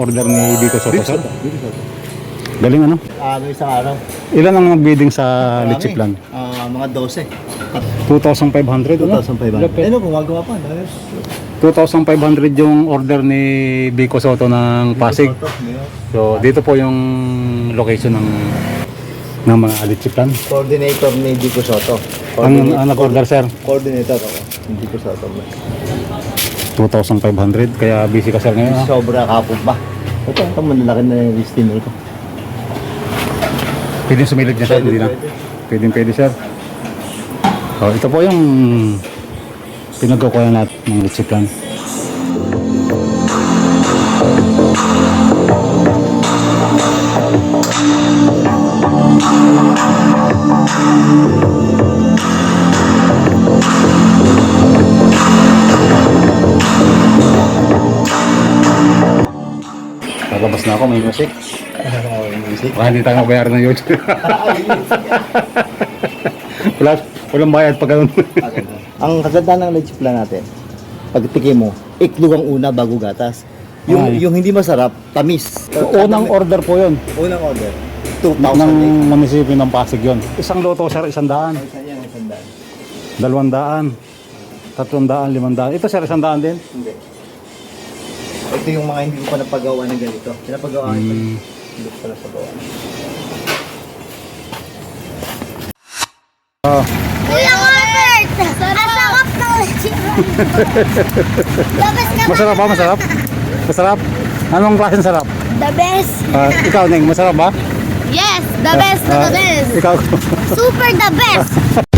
order ni Biko Soto, Biko sir. Soto. Biko Soto. Galing ano? Isang araw. Ilan ang nag-bidding sa Marami. leche plan? Mga 12. 2,500, ano? 2,500. Ano, gumagawa pa. 2,500 yung order ni Biko Soto ng Pasig. So, dito po yung location ng mga leche plan. Coordinator ni Biko Soto. Ang nag-order, sir? Coordinator ako. Hindi ko sa 2,500. Kaya busy ka, sir, ngayon. Sobra kapog ba? Ito manlalaki na yung listing nito. Pwede sumilid niya, sir? Hindi na. Pwede, sir. So, ito po yung pinagkukuha natin ng leche plan. Lalabas na ako, may music. Baka hindi tayo mabayaran ng YouTube. Walang bayad pag ganun. Ang kaganda ng leche plan natin, pag tikim mo, iklog ang una bago gatas. Yung hindi masarap, tamis. Unang order po yun. Unang order. Ng 2,000. munisipyo ng Pasig yun. Isang loto, sir, 100. Isa yan, 100. 200. 300, 500. Ito, sir, 100 din. Hindi. Ito yung mga hindi ko pa napagawa ng ganito. Pinapagawa ko pa. Hindi ko pa napagawa. Kuya Robert! Ang sarap ng leche. The best ka. Masarap ba? Masarap? Masarap? Anong klaseng sarap? The best. Ikaw, Neng, masarap ba? Yes, the best. The best. Ikaw. Super the best.